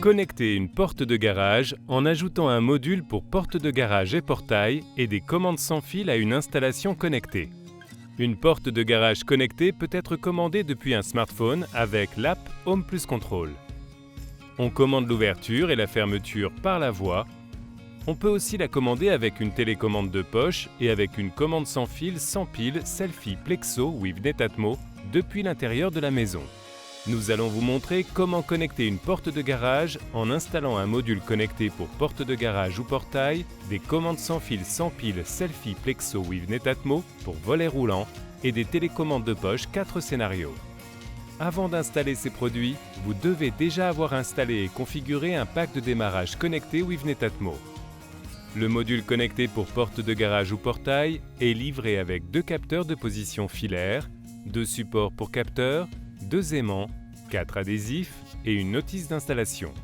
Connectez une porte de garage en ajoutant un module pour porte de garage et portail et des commandes sans fil à une installation connectée. Une porte de garage connectée peut être commandée depuis un smartphone avec l'app Home Plus Control. On commande l'ouverture et la fermeture par la voix. On peut aussi la commander avec une télécommande de poche et avec une commande sans fil sans pile Selfie Plexo with Netatmo depuis l'intérieur de la maison. Nous allons vous montrer comment connecter une porte de garage en installant un module connecté pour porte de garage ou portail, des commandes sans fil sans pile Selfie Plexo with Netatmo pour volet roulant et des télécommandes de poche 4 scénarios. Avant d'installer ces produits, vous devez déjà avoir installé et configuré un pack de démarrage connecté with Netatmo. Le module connecté pour porte de garage ou portail est livré avec 2 capteurs de position filaire, 2 supports pour capteurs, 2 aimants, 4 adhésifs et une notice d'installation.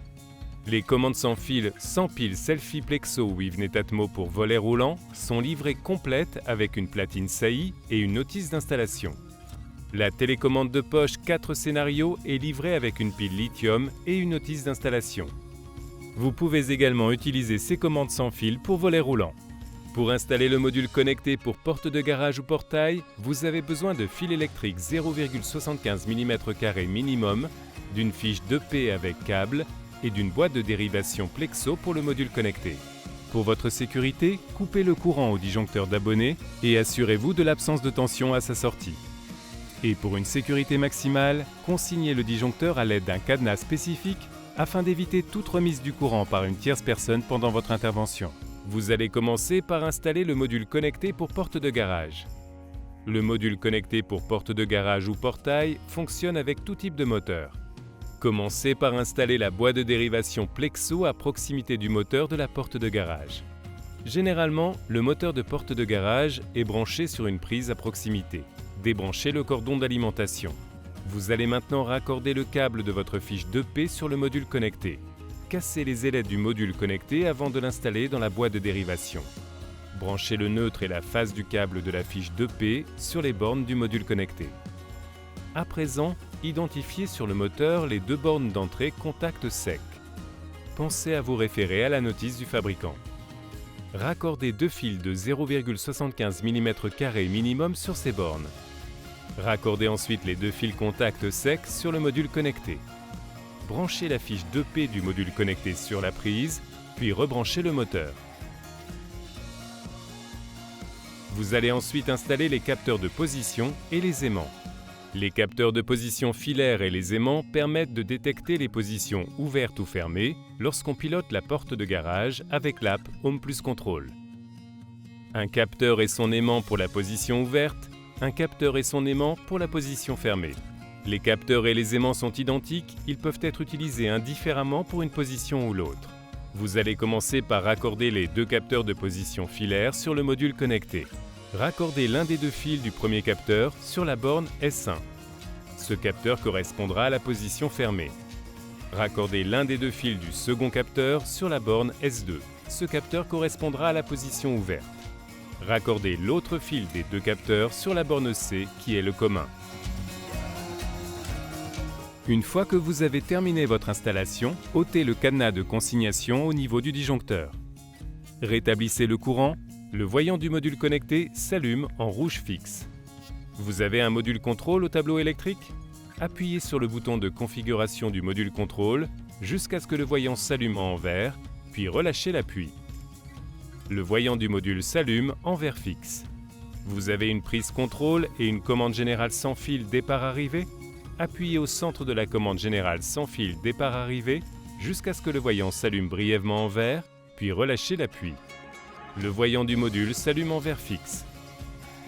Les commandes sans fil sans pile Selfie Plexo with Netatmo pour volet roulant sont livrées complètes avec une platine SAI et une notice d'installation. La télécommande de poche 4 scénarios est livrée avec une pile lithium et une notice d'installation. Vous pouvez également utiliser ces commandes sans fil pour volet roulant. Pour installer le module connecté pour porte de garage ou portail, vous avez besoin de fil électrique 0,75 mm² minimum, d'une fiche 2P avec câble et d'une boîte de dérivation Plexo pour le module connecté. Pour votre sécurité, coupez le courant au disjoncteur d'abonné et assurez-vous de l'absence de tension à sa sortie. Et pour une sécurité maximale, consignez le disjoncteur à l'aide d'un cadenas spécifique afin d'éviter toute remise du courant par une tierce personne pendant votre intervention. Vous allez commencer par installer le module connecté pour porte de garage. Le module connecté pour porte de garage ou portail fonctionne avec tout type de moteur. Commencez par installer la boîte de dérivation Plexo à proximité du moteur de la porte de garage. Généralement, le moteur de porte de garage est branché sur une prise à proximité. Débranchez le cordon d'alimentation. Vous allez maintenant raccorder le câble de votre fiche 2P sur le module connecté. Cassez les ailettes du module connecté avant de l'installer dans la boîte de dérivation. Branchez le neutre et la face du câble de la fiche 2P sur les bornes du module connecté. À présent, identifiez sur le moteur les 2 bornes d'entrée contact sec. Pensez à vous référer à la notice du fabricant. Raccordez 2 fils de 0,75 mm² minimum sur ces bornes. Raccordez ensuite les 2 fils contact secs sur le module connecté. Branchez la fiche 2P du module connecté sur la prise, puis rebranchez le moteur. Vous allez ensuite installer les capteurs de position et les aimants. Les capteurs de position filaire et les aimants permettent de détecter les positions ouvertes ou fermées lorsqu'on pilote la porte de garage avec l'app Home Plus Control. Un capteur et son aimant pour la position ouverte, un capteur et son aimant pour la position fermée. Les capteurs et les aimants sont identiques, ils peuvent être utilisés indifféremment pour une position ou l'autre. Vous allez commencer par raccorder les 2 capteurs de position filaire sur le module connecté. Raccordez l'un des 2 fils du premier capteur sur la borne S1. Ce capteur correspondra à la position fermée. Raccordez l'un des 2 fils du second capteur sur la borne S2. Ce capteur correspondra à la position ouverte. Raccordez l'autre fil des 2 capteurs sur la borne C qui est le commun. Une fois que vous avez terminé votre installation, ôtez le cadenas de consignation au niveau du disjoncteur. Rétablissez le courant, le voyant du module connecté s'allume en rouge fixe. Vous avez un module contrôle au tableau électrique? Appuyez sur le bouton de configuration du module contrôle jusqu'à ce que le voyant s'allume en vert, puis relâchez l'appui. Le voyant du module s'allume en vert fixe. Vous avez une prise contrôle et une commande générale sans fil départ-arrivée? Appuyez au centre de la commande générale sans fil départ-arrivée jusqu'à ce que le voyant s'allume brièvement en vert, puis relâchez l'appui. Le voyant du module s'allume en vert fixe.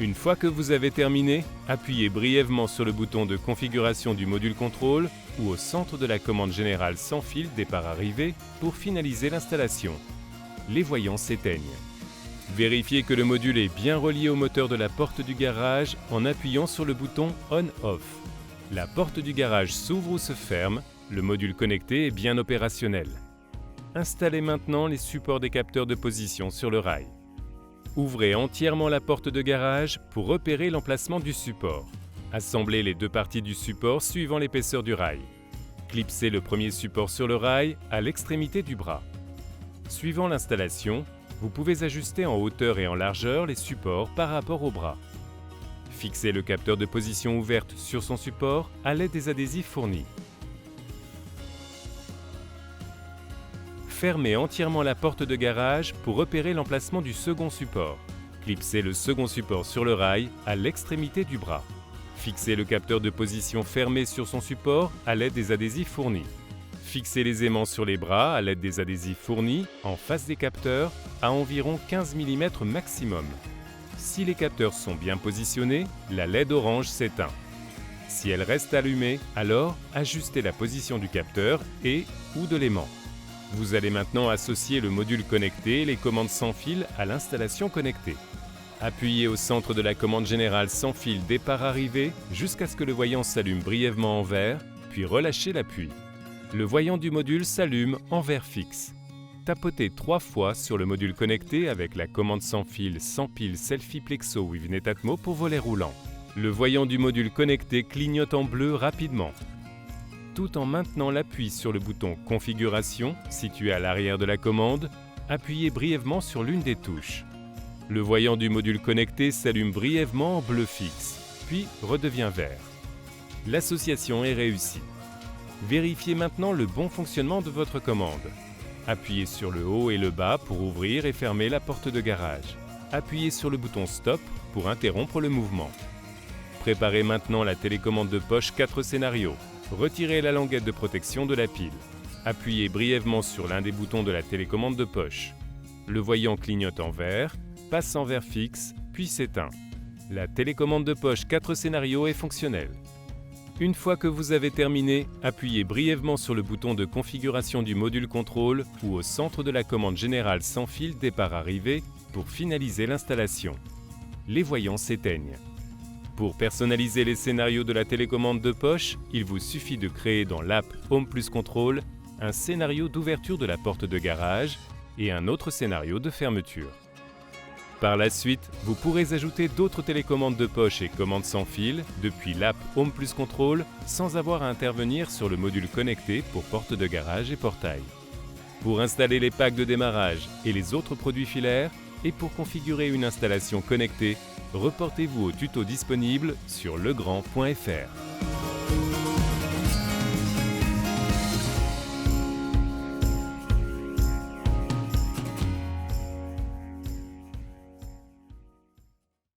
Une fois que vous avez terminé, appuyez brièvement sur le bouton de configuration du module contrôle ou au centre de la commande générale sans fil départ-arrivée pour finaliser l'installation. Les voyants s'éteignent. Vérifiez que le module est bien relié au moteur de la porte du garage en appuyant sur le bouton On/Off. La porte du garage s'ouvre ou se ferme, le module connecté est bien opérationnel. Installez maintenant les supports des capteurs de position sur le rail. Ouvrez entièrement la porte de garage pour repérer l'emplacement du support. Assemblez les 2 parties du support suivant l'épaisseur du rail. Clipsez le premier support sur le rail à l'extrémité du bras. Suivant l'installation, vous pouvez ajuster en hauteur et en largeur les supports par rapport au bras. Fixez le capteur de position ouverte sur son support à l'aide des adhésifs fournis. Fermez entièrement la porte de garage pour repérer l'emplacement du second support. Clipsez le second support sur le rail à l'extrémité du bras. Fixez le capteur de position fermé sur son support à l'aide des adhésifs fournis. Fixez les aimants sur les bras à l'aide des adhésifs fournis en face des capteurs à environ 15 mm maximum. Si les capteurs sont bien positionnés, la LED orange s'éteint. Si elle reste allumée, alors ajustez la position du capteur ou de l'aimant. Vous allez maintenant associer le module connecté et les commandes sans fil à l'installation connectée. Appuyez au centre de la commande générale sans fil départ-arrivée jusqu'à ce que le voyant s'allume brièvement en vert, puis relâchez l'appui. Le voyant du module s'allume en vert fixe. Tapotez 3 fois sur le module connecté avec la commande sans fil sans pile Selfie Plexo with Netatmo pour volet roulant. Le voyant du module connecté clignote en bleu rapidement. Tout en maintenant l'appui sur le bouton Configuration situé à l'arrière de la commande, appuyez brièvement sur l'une des touches. Le voyant du module connecté s'allume brièvement en bleu fixe, puis redevient vert. L'association est réussie. Vérifiez maintenant le bon fonctionnement de votre commande. Appuyez sur le haut et le bas pour ouvrir et fermer la porte de garage. Appuyez sur le bouton Stop pour interrompre le mouvement. Préparez maintenant la télécommande de poche 4 scénarios. Retirez la languette de protection de la pile. Appuyez brièvement sur l'un des boutons de la télécommande de poche. Le voyant clignote en vert, passe en vert fixe, puis s'éteint. La télécommande de poche 4 scénarios est fonctionnelle. Une fois que vous avez terminé, appuyez brièvement sur le bouton de configuration du module contrôle ou au centre de la commande générale sans fil départ-arrivée pour finaliser l'installation. Les voyants s'éteignent. Pour personnaliser les scénarios de la télécommande de poche, il vous suffit de créer dans l'app Home Plus Control un scénario d'ouverture de la porte de garage et un autre scénario de fermeture. Par la suite, vous pourrez ajouter d'autres télécommandes de poche et commandes sans fil depuis l'app Home Plus Control sans avoir à intervenir sur le module connecté pour porte de garage et portail. Pour installer les packs de démarrage et les autres produits filaires et pour configurer une installation connectée, reportez-vous au tuto disponible sur legrand.fr.